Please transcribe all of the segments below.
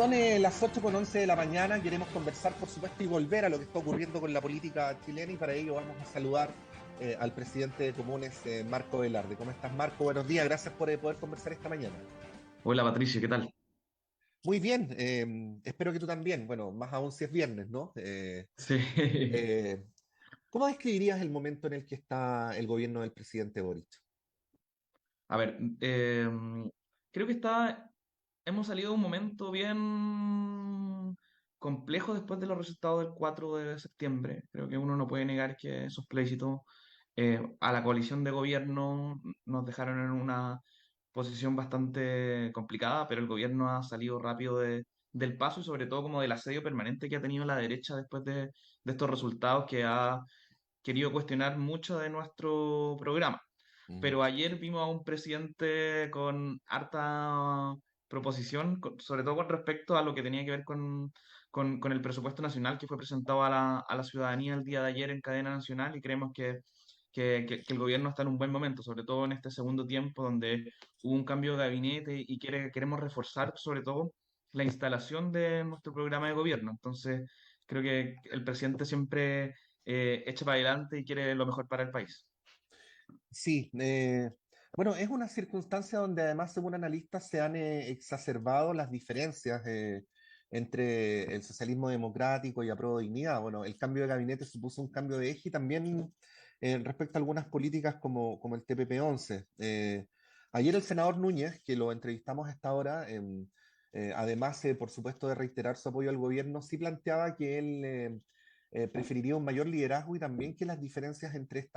Son las 8:11 de la mañana, queremos conversar, por supuesto, y volver a lo que está ocurriendo con la política chilena, y para ello vamos a saludar al presidente de Comunes, Marco Velarde. ¿Cómo estás, Marco? Buenos días, gracias por poder conversar esta mañana. Hola Patricia, ¿qué tal? Muy bien, espero que tú también, bueno, más aún si es viernes, ¿no? Sí, Eh, ¿Cómo describirías el momento en el que está el gobierno del presidente Boric? a ver, creo que hemos salido de un momento bien complejo después de los resultados del 4 de septiembre. Creo que uno no puede negar que esos plebiscitos a la coalición de gobierno nos dejaron en una posición bastante complicada, pero el gobierno ha salido rápido del paso y sobre todo como del asedio permanente que ha tenido la derecha después de estos resultados que ha querido cuestionar mucho de nuestro programa. Ujú. Pero ayer vimos a un presidente con harta proposición, sobre todo con respecto a lo que tenía que ver con el presupuesto nacional que fue presentado a la ciudadanía el día de ayer en cadena nacional y creemos que el gobierno está en un buen momento, sobre todo en este segundo tiempo donde hubo un cambio de gabinete y queremos reforzar sobre todo la instalación de nuestro programa de gobierno. Entonces, creo que el presidente siempre echa para adelante y quiere lo mejor para el país. Sí, bueno, es una circunstancia donde además, según analistas, se han exacerbado las diferencias entre el socialismo democrático y Apruebo Dignidad. Bueno, el cambio de gabinete supuso un cambio de eje y también respecto a algunas políticas como el TPP-11. Ayer el senador Núñez, que lo entrevistamos a esta hora, además, por supuesto, de reiterar su apoyo al gobierno, sí planteaba que él preferiría un mayor liderazgo y también que las diferencias entre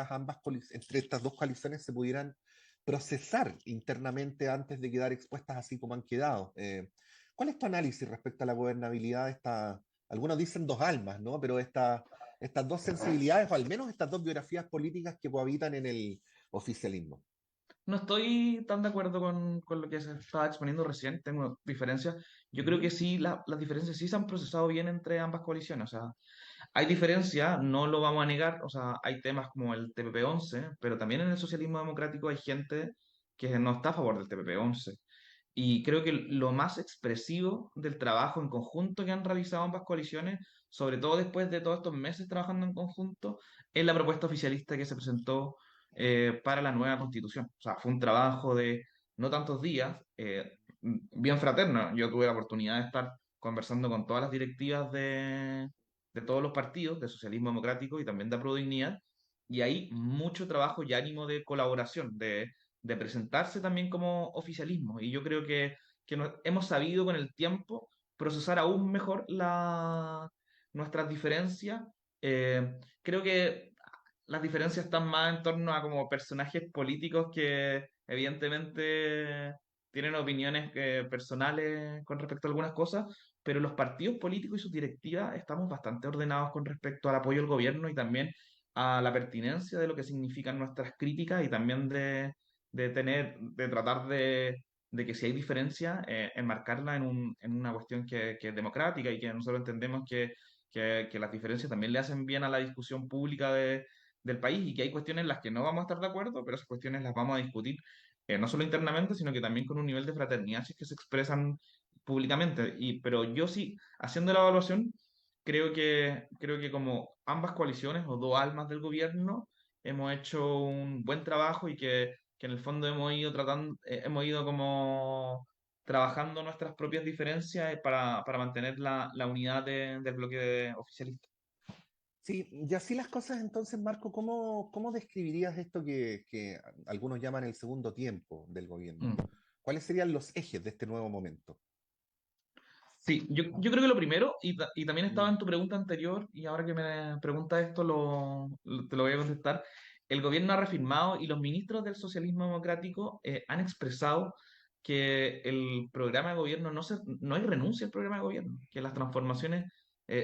entre estas dos coaliciones se pudieran procesar internamente antes de quedar expuestas así como han quedado. ¿Cuál es tu análisis respecto a la gobernabilidad de algunos dicen dos almas, ¿no? Pero estas dos sensibilidades, o al menos estas dos biografías políticas que cohabitan en el oficialismo? No estoy tan de acuerdo con lo que se estaba exponiendo recién, tengo diferencias. Yo creo que Ujú. sí, las diferencias sí se han procesado bien entre ambas coaliciones. O sea, hay diferencias, no lo vamos a negar. O sea, hay temas como el TPP-11, pero también en el socialismo democrático hay gente que no está a favor del TPP-11. Y creo que lo más expresivo del trabajo en conjunto que han realizado ambas coaliciones, sobre todo después de todos estos meses trabajando en conjunto, es la propuesta oficialista que se presentó para la nueva constitución. O sea, fue un trabajo de no tantos días, bien fraterno. Yo tuve la oportunidad de estar conversando con todas las directivas de todos los partidos, de socialismo democrático y también de Apro Dignidad, y hay mucho trabajo y ánimo de colaboración, de presentarse también como oficialismo. Y yo creo que hemos sabido con el tiempo procesar aún mejor nuestras diferencias. Creo que las diferencias están más en torno a como personajes políticos que evidentemente tienen opiniones personales con respecto a algunas cosas, pero los partidos políticos y sus directivas estamos bastante ordenados con respecto al apoyo al gobierno y también a la pertinencia de lo que significan nuestras críticas y también de tratar de que si hay diferencia, enmarcarla en una cuestión que es democrática y que nosotros entendemos que las diferencias también le hacen bien a la discusión pública del país y que hay cuestiones en las que no vamos a estar de acuerdo, pero esas cuestiones las vamos a discutir no solo internamente, sino que también con un nivel de fraternidad si es que se expresan públicamente. Pero yo sí, haciendo la evaluación, creo que como ambas coaliciones o dos almas del gobierno hemos hecho un buen trabajo y que en el fondo hemos ido tratando, hemos ido como trabajando nuestras propias diferencias para mantener la unidad del bloque oficialista. Sí, y así las cosas entonces, Marco, ¿cómo describirías esto que algunos llaman el segundo tiempo del gobierno? Mm. ¿Cuáles serían los ejes de este nuevo momento? Sí, yo creo que lo primero, y también estaba Mm. en tu pregunta anterior, y ahora que me preguntas esto, te lo voy a contestar. El gobierno ha reafirmado y los ministros del socialismo democrático han expresado que el programa de gobierno no hay renuncia al programa de gobierno, que las transformaciones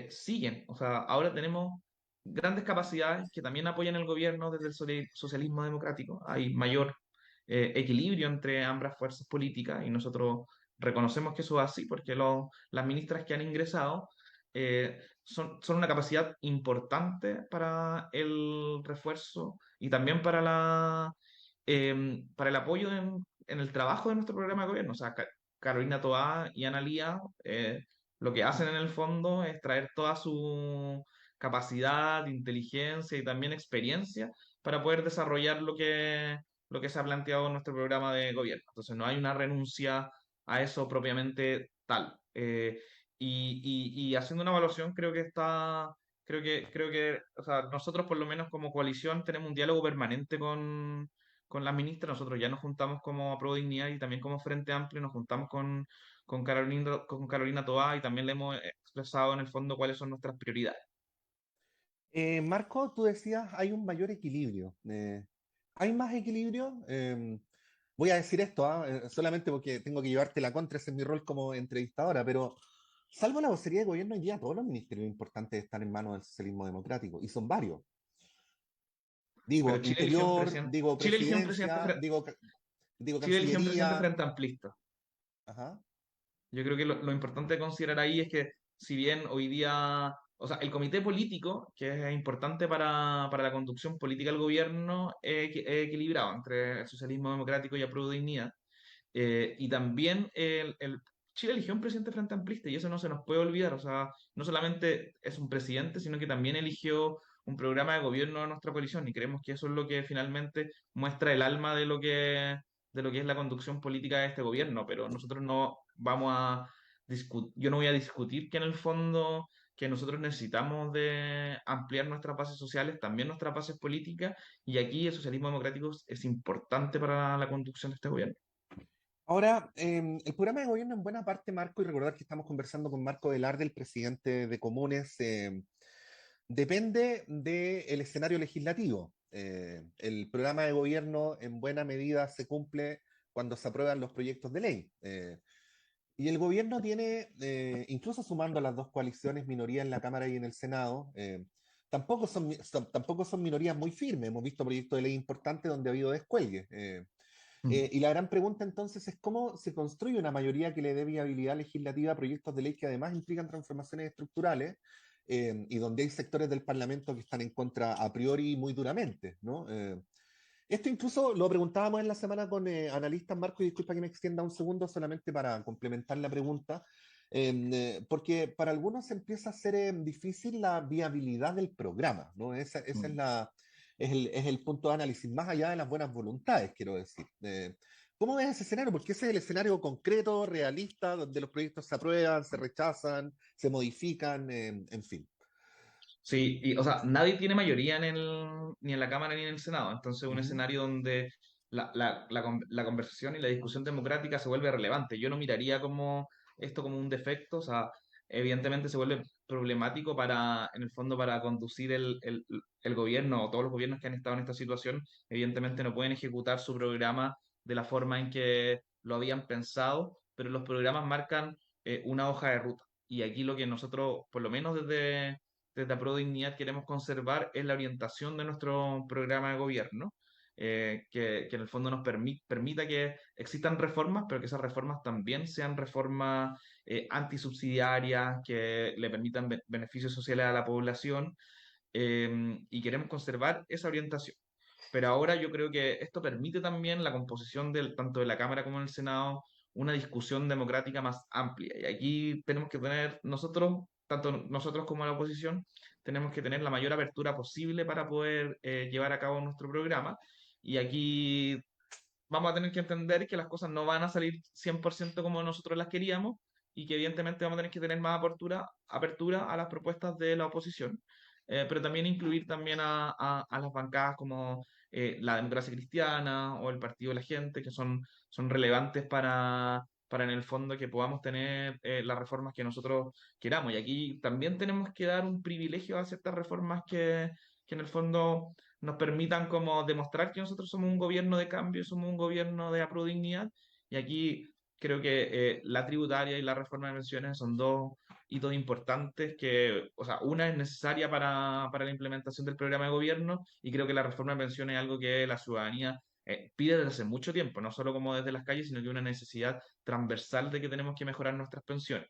siguen. O sea, ahora tenemos grandes capacidades que también apoyan el gobierno desde el socialismo democrático. Hay mayor equilibrio entre ambas fuerzas políticas y nosotros reconocemos que eso es así porque las ministras que han ingresado son una capacidad importante para el refuerzo y también para el apoyo en el trabajo de nuestro programa de gobierno. O sea, Carolina Toá y Ana Lía, lo que hacen en el fondo es traer toda su capacidad, inteligencia y también experiencia para poder desarrollar lo que se ha planteado en nuestro programa de gobierno. Entonces no hay una renuncia a eso propiamente tal. Y haciendo una evaluación creo que, o sea, nosotros por lo menos como coalición tenemos un diálogo permanente con las ministras. Nosotros ya nos juntamos como Pro Dignidad y también como Frente Amplio, nos juntamos con Carolina Toá y también le hemos expresado en el fondo cuáles son nuestras prioridades. Marco, tú decías, hay un mayor equilibrio. ¿Hay más equilibrio? Voy a decir esto, solamente porque tengo que llevarte la contra, ese es mi rol como entrevistadora, pero salvo la vocería de gobierno, hoy día todos los ministerios importantes están en manos del socialismo democrático, y son varios. Digo, Pero interior, digo Chile eligió un presidente, presidencia, digo Chile eligió un presidente cancillería. frente amplista. Ajá. Yo creo que lo importante de considerar ahí es que si bien hoy día, o sea, el comité político, que es importante para la conducción política del gobierno, es equilibrado entre el socialismo democrático y Apruebo Dignidad. Y también Chile eligió un presidente frente amplista y eso no se nos puede olvidar. O sea, no solamente es un presidente, sino que también eligió un programa de gobierno de nuestra coalición y creemos que eso es lo que finalmente muestra el alma de lo que es la conducción política de este gobierno. Pero nosotros no vamos a discutir, yo no voy a discutir que en el fondo que nosotros necesitamos de ampliar nuestras bases sociales, también nuestras bases políticas, y aquí el socialismo democrático es importante para la conducción de este gobierno. Ahora, el programa de gobierno en buena parte, Marco, y recordar que estamos conversando con Marco Velarde, el presidente de Comunes, depende del escenario legislativo. El programa de gobierno en buena medida se cumple cuando se aprueban los proyectos de ley. Y el gobierno tiene, incluso sumando a las dos coaliciones, minoría en la Cámara y en el Senado, tampoco son minorías muy firmes. Hemos visto proyectos de ley importantes donde ha habido descuelgue. Mm. Y la gran pregunta entonces es cómo se construye una mayoría que le dé viabilidad legislativa a proyectos de ley que además implican transformaciones estructurales, y donde hay sectores del Parlamento que están en contra a priori muy duramente, ¿no? Esto incluso lo preguntábamos en la semana con analistas, Marco, y disculpa que me extienda un segundo solamente para complementar la pregunta, porque para algunos empieza a ser difícil la viabilidad del programa, ¿no? Esa es Mm. es el punto de análisis, más allá de las buenas voluntades, quiero decir. ¿Cómo ves ese escenario? Porque ese es el escenario concreto, realista, donde los proyectos se aprueban, se rechazan, se modifican, en fin. Sí, y, o sea, nadie tiene mayoría ni en la Cámara ni en el Senado. Entonces, un Ujú. escenario donde la conversación y la discusión democrática se vuelve relevante. Yo no miraría como esto como un defecto. O sea, evidentemente se vuelve problemático en el fondo, para conducir el gobierno o todos los gobiernos que han estado en esta situación. Evidentemente no pueden ejecutar su programa de la forma en que lo habían pensado, pero los programas marcan una hoja de ruta. Y aquí lo que nosotros, por lo menos desde Apro Dignidad queremos conservar es la orientación de nuestro programa de gobierno, que en el fondo nos permita que existan reformas, pero que esas reformas también sean reformas antisubsidiarias, que le permitan beneficios sociales a la población, y queremos conservar esa orientación. Pero ahora yo creo que esto permite también la composición tanto de la Cámara como del Senado, una discusión democrática más amplia. Y aquí tenemos que tener nosotros, tanto nosotros como la oposición, tenemos que tener la mayor apertura posible para poder llevar a cabo nuestro programa. Y aquí vamos a tener que entender que las cosas no van a salir 100% como nosotros las queríamos y que evidentemente vamos a tener que tener más apertura a las propuestas de la oposición, pero también incluir también a las bancadas como la democracia cristiana o el Partido de la Gente, que son relevantes para en el fondo que podamos tener las reformas que nosotros queramos. Y aquí también tenemos que dar un privilegio a ciertas reformas que en el fondo nos permitan como demostrar que nosotros somos un gobierno de cambio, somos un gobierno de aprodignidad. Y aquí creo que la tributaria y la reforma de pensiones son dos hitos importantes que, o sea, una es necesaria para la implementación del programa de gobierno y creo que la reforma de pensiones es algo que la ciudadanía pide desde hace mucho tiempo, no solo como desde las calles, sino que una necesidad transversal de que tenemos que mejorar nuestras pensiones.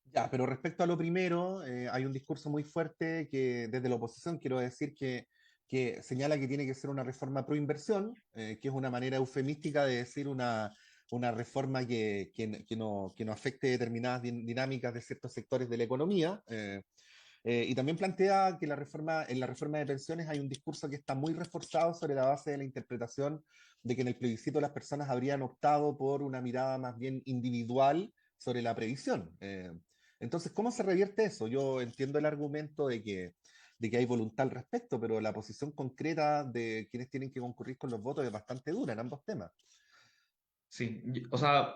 Ya, pero respecto a lo primero, hay un discurso muy fuerte que desde la oposición quiero decir que señala que tiene que ser una reforma pro inversión, que es una manera eufemística de decir una reforma que no afecte determinadas dinámicas de ciertos sectores de la economía. Y también plantea que en la reforma de pensiones hay un discurso que está muy reforzado sobre la base de la interpretación de que en el plebiscito las personas habrían optado por una mirada más bien individual sobre la previsión. Entonces, ¿cómo se revierte eso? Yo entiendo el argumento de que hay voluntad al respecto, pero la posición concreta de quienes tienen que concurrir con los votos es bastante dura en ambos temas. Sí, o sea,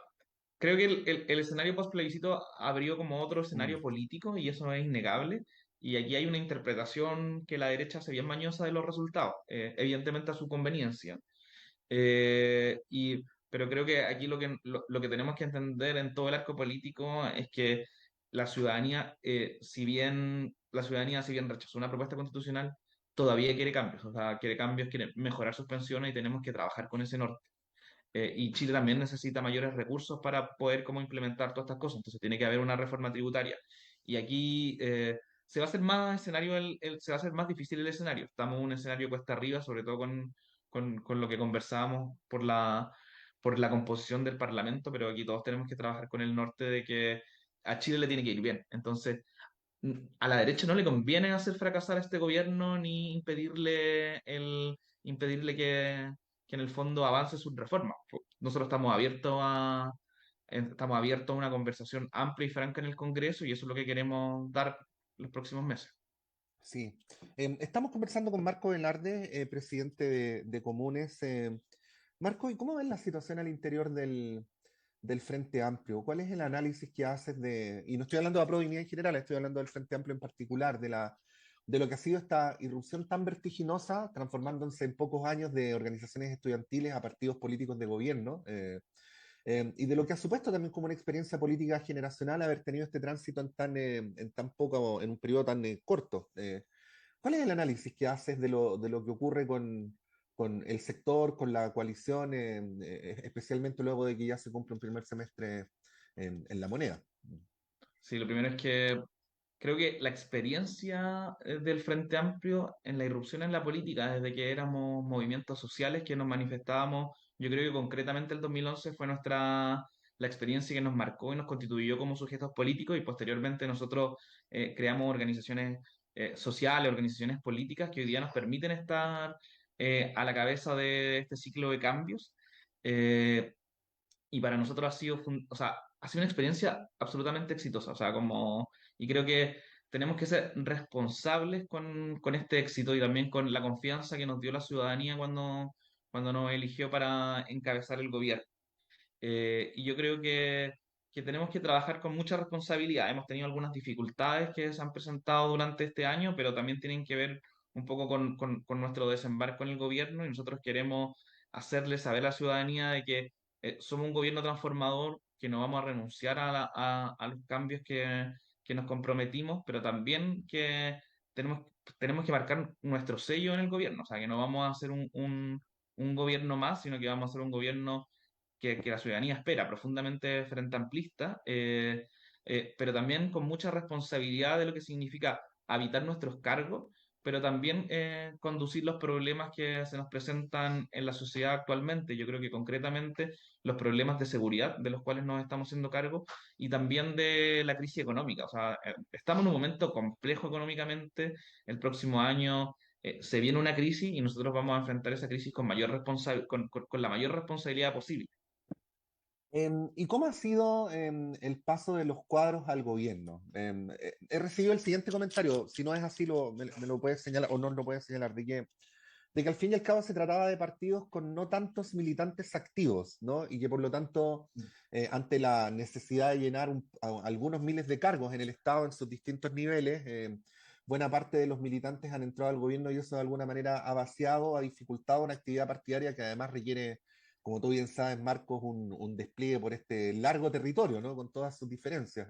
creo que el escenario post-plebiscito abrió como otro Mm, escenario político y eso es innegable. Y aquí hay una interpretación que la derecha hace bien mañosa de los resultados, evidentemente a su conveniencia. Pero creo que aquí lo que tenemos que entender en todo el arco político es que la ciudadanía, si bien rechazó una propuesta constitucional, todavía quiere cambios. O sea, quiere cambios, quiere mejorar sus pensiones y tenemos que trabajar con ese norte. Y Chile también necesita mayores recursos para poder cómo implementar todas estas cosas. Entonces tiene que haber una reforma tributaria. Y aquí se va a hacer más escenario, se va a hacer más difícil el escenario. Estamos en un escenario cuesta arriba, sobre todo con lo que conversábamos por la composición del Parlamento, pero aquí todos tenemos que trabajar con el norte de que a Chile le tiene que ir bien. Entonces, a la derecha no le conviene hacer fracasar a este gobierno ni impedirle que en el fondo avance sus reformas. Nosotros estamos abiertos a una conversación amplia y franca en el Congreso y eso es lo que queremos dar los próximos meses. sí. Estamos conversando con Marco Velarde, presidente de Comunes. Marco, ¿y cómo ves la situación al interior del Frente Amplio? ¿Cuál es el análisis que haces y no estoy hablando de la Dignidad en general, estoy hablando del Frente Amplio en particular, de lo que ha sido esta irrupción tan vertiginosa, transformándose en pocos años de organizaciones estudiantiles a partidos políticos de gobierno? Y de lo que ha supuesto también como una experiencia política generacional haber tenido este tránsito en tan poco, en un periodo tan corto. ¿Cuál es el análisis que haces de lo que ocurre con el sector, con la coalición, especialmente luego de que ya se cumple un primer semestre en la moneda? Sí, lo primero es que creo que la experiencia del Frente Amplio en la irrupción en la política, desde que éramos movimientos sociales que nos manifestábamos, yo creo que concretamente el 2011 fue la experiencia que nos marcó y nos constituyó como sujetos políticos y posteriormente nosotros creamos organizaciones sociales, organizaciones políticas que hoy día nos permiten estar a la cabeza de este ciclo de cambios. Eh, y para nosotros o sea, ha sido una experiencia absolutamente exitosa, o sea, y creo que tenemos que ser responsables con este éxito y también con la confianza que nos dio la ciudadanía cuando nos eligió para encabezar el gobierno. Y yo creo que tenemos que trabajar con mucha responsabilidad. Hemos tenido algunas dificultades que se han presentado durante este año, pero también tienen que ver un poco con nuestro desembarco en el gobierno y nosotros queremos hacerle saber a la ciudadanía de que somos un gobierno transformador, que no vamos a renunciar a los cambios que nos comprometimos, pero también que tenemos, tenemos que marcar nuestro sello en el gobierno, o sea, que no vamos a hacer un gobierno más, sino que vamos a ser un gobierno que la ciudadanía espera, profundamente frente amplista, pero también con mucha responsabilidad de lo que significa habitar nuestros cargos, pero también conducir los problemas que se nos presentan en la sociedad actualmente. Yo creo que concretamente los problemas de seguridad de los cuales nos estamos haciendo cargo y también de la crisis económica. O sea, estamos en un momento complejo económicamente. El próximo año se viene una crisis y nosotros vamos a enfrentar esa crisis con la mayor responsabilidad posible. ¿Y cómo ha sido el paso de los cuadros al gobierno? He recibido el siguiente comentario, si no es así, me lo puedes señalar o no lo puedes señalar, de que al fin y al cabo se trataba de partidos con no tantos militantes activos, ¿no? Y que por lo tanto, ante la necesidad de llenar algunos miles de cargos en el Estado en sus distintos niveles, buena parte de los militantes han entrado al gobierno y eso de alguna manera ha vaciado, ha dificultado una actividad partidaria que además requiere, como tú bien sabes, Marcos, un despliegue por este largo territorio, ¿no? Con todas sus diferencias.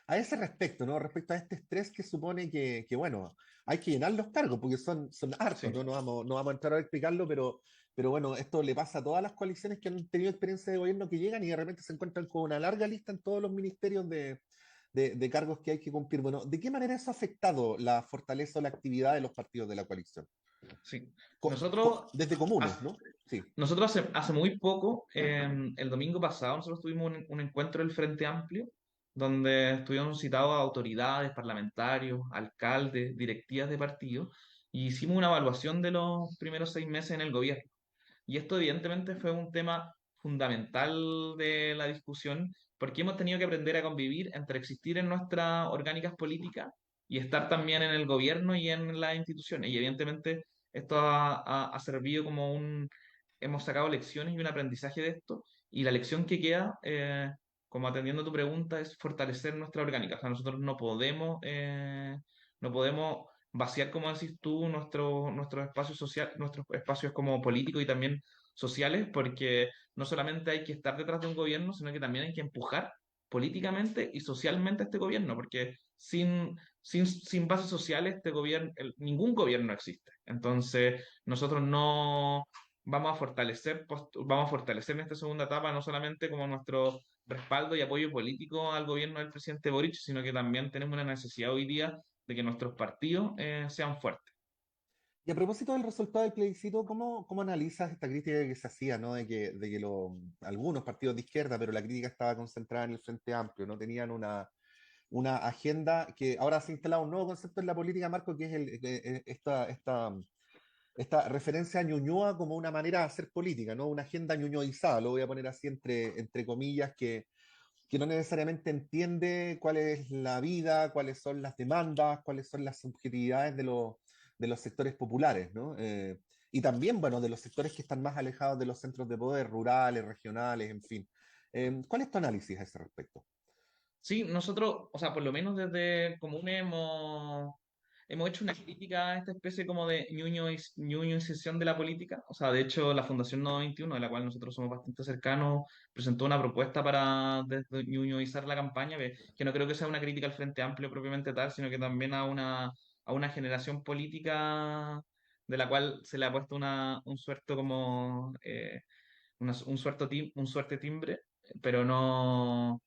A ese respecto, ¿no? Respecto a este estrés que supone bueno, hay que llenar los cargos porque son hartos, ¿no? Sí. No vamos a entrar a explicarlo, pero bueno, esto le pasa a todas las coaliciones que han tenido experiencia de gobierno que llegan y de repente se encuentran con una larga lista en todos los ministerios de cargos que hay que cumplir. Bueno, ¿de qué manera eso ha afectado la fortaleza o la actividad de los partidos de la coalición? Sí. Nosotros, Desde comunes, hace- ¿no? Sí. nosotros hace muy poco, el domingo pasado, nosotros tuvimos un encuentro del Frente Amplio, donde estuvieron citados autoridades, parlamentarios, alcaldes, directivas de partidos, y hicimos una evaluación de los primeros 6 meses en el gobierno. Y esto evidentemente fue un tema fundamental de la discusión, porque hemos tenido que aprender a convivir entre existir en nuestras orgánicas políticas y estar también en el gobierno y en las instituciones. Y evidentemente esto ha servido como hemos sacado lecciones y un aprendizaje de esto. Y la lección que queda, como atendiendo a tu pregunta, es fortalecer nuestra orgánica. O sea, nosotros no podemos vaciar, como decís tú, nuestros espacios sociales, nuestros espacios como políticos y también sociales, porque no solamente hay que estar detrás de un gobierno, sino que también hay que empujar políticamente y socialmente a este gobierno, porque sin bases sociales este gobierno, ningún gobierno existe. Entonces, nosotros no vamos a fortalecer en esta segunda etapa no solamente como nuestro respaldo y apoyo político al gobierno del presidente Boric, sino que también tenemos una necesidad hoy día de que nuestros partidos sean fuertes. Y a propósito del resultado del plebiscito, ¿cómo analizas esta crítica que se hacía, ¿no? De que algunos partidos de izquierda, pero la crítica estaba concentrada en el Frente Amplio, no tenían una agenda que ahora se ha instalado un nuevo concepto en la política, Marco, que es esta referencia a Ñuñoa como una manera de hacer política, ¿no? Una agenda ñuñoizada, lo voy a poner así entre comillas, que no necesariamente entiende cuál es la vida, cuáles son las demandas, cuáles son las subjetividades de los sectores populares, ¿no? Y también, bueno, de los sectores que están más alejados de los centros de poder, rurales, regionales, en fin. ¿Cuál es tu análisis a ese respecto? Sí, nosotros, o sea, por lo menos desde Comune hemos hecho una crítica a esta especie como de ñuñoización de la política. O sea, de hecho, la Fundación Nodo 21, de la cual nosotros somos bastante cercanos, presentó una propuesta para ñuñoizar la campaña, que no creo que sea una crítica al Frente Amplio propiamente tal, sino que también a una generación política de la cual se le ha puesto un suerto como un suerte timbre, pero no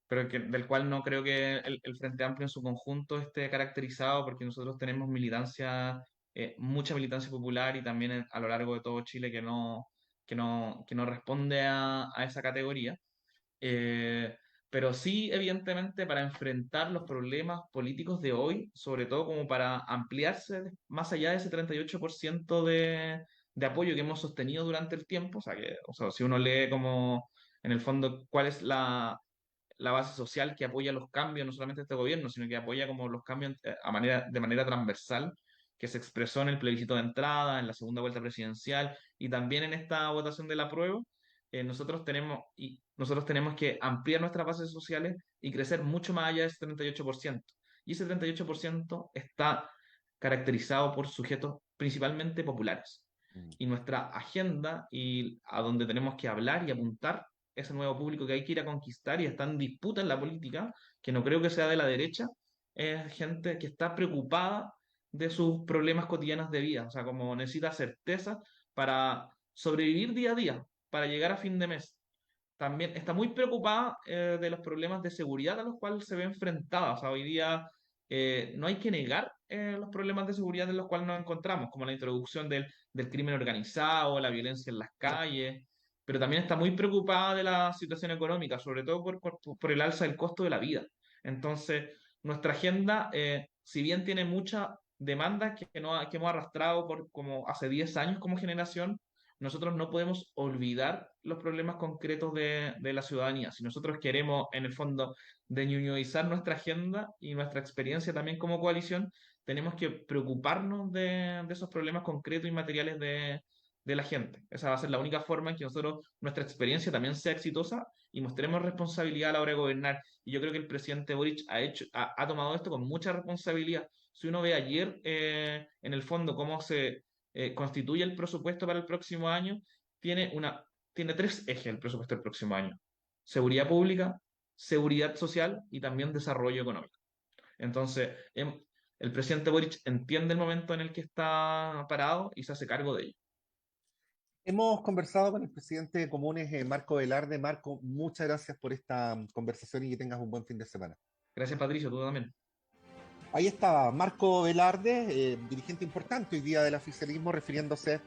del cual no creo que el Frente Amplio en su conjunto esté caracterizado, porque nosotros tenemos mucha militancia popular y también a lo largo de todo Chile que no responde a esa categoría. Eh, pero sí, evidentemente, para enfrentar los problemas políticos de hoy, sobre todo como para ampliarse más allá de ese 38% de apoyo que hemos sostenido durante el tiempo, o sea, si uno lee como en el fondo cuál es la base social que apoya los cambios, no solamente este gobierno, sino que apoya como los cambios de manera transversal, que se expresó en el plebiscito de entrada, en la segunda vuelta presidencial y también en esta votación del apruebo. Nosotros tenemos que ampliar nuestras bases sociales y crecer mucho más allá de ese 38%. Y ese 38% está caracterizado por sujetos principalmente populares. Mm. Y nuestra agenda y a donde tenemos que hablar y apuntar ese nuevo público que hay que ir a conquistar y está en disputa en la política, que no creo que sea de la derecha, es gente que está preocupada de sus problemas cotidianos de vida, o sea, como necesita certeza para sobrevivir día a día, para llegar a fin de mes. También está muy preocupada de los problemas de seguridad a los cuales se ve enfrentada. O sea, hoy día no hay que negar los problemas de seguridad en los cuales nos encontramos, como la introducción del crimen organizado, la violencia en las calles, pero también está muy preocupada de la situación económica, sobre todo por el alza del costo de la vida. Entonces, nuestra agenda, si bien tiene muchas demandas que hemos arrastrado por como hace 10 años como generación, nosotros no podemos olvidar los problemas concretos de la ciudadanía. Si nosotros queremos, en el fondo, deñuñoizar nuestra agenda y nuestra experiencia también como coalición, tenemos que preocuparnos de esos problemas concretos y materiales de la gente. Esa va a ser la única forma en que nuestra experiencia también sea exitosa y mostremos responsabilidad a la hora de gobernar. Y yo creo que el presidente Boric ha tomado esto con mucha responsabilidad. Si uno ve ayer, en el fondo, cómo se constituye el presupuesto para el próximo año, tiene, tiene tres ejes el presupuesto del próximo año. Seguridad pública, seguridad social y también desarrollo económico. Entonces, el presidente Boric entiende el momento en el que está parado y se hace cargo de ello. Hemos conversado con el presidente de Comunes, Marco Velarde. Marco, muchas gracias por esta conversación y que tengas un buen fin de semana. Gracias, Patricio, tú también. Ahí estaba Marco Velarde, dirigente importante hoy día del oficialismo, refiriéndose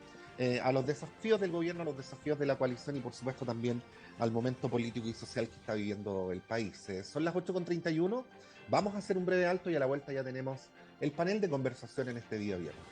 a los desafíos del gobierno, a los desafíos de la coalición y por supuesto también al momento político y social que está viviendo el país. Son las 8:31, vamos a hacer un breve alto y a la vuelta ya tenemos el panel de conversación en este día viernes.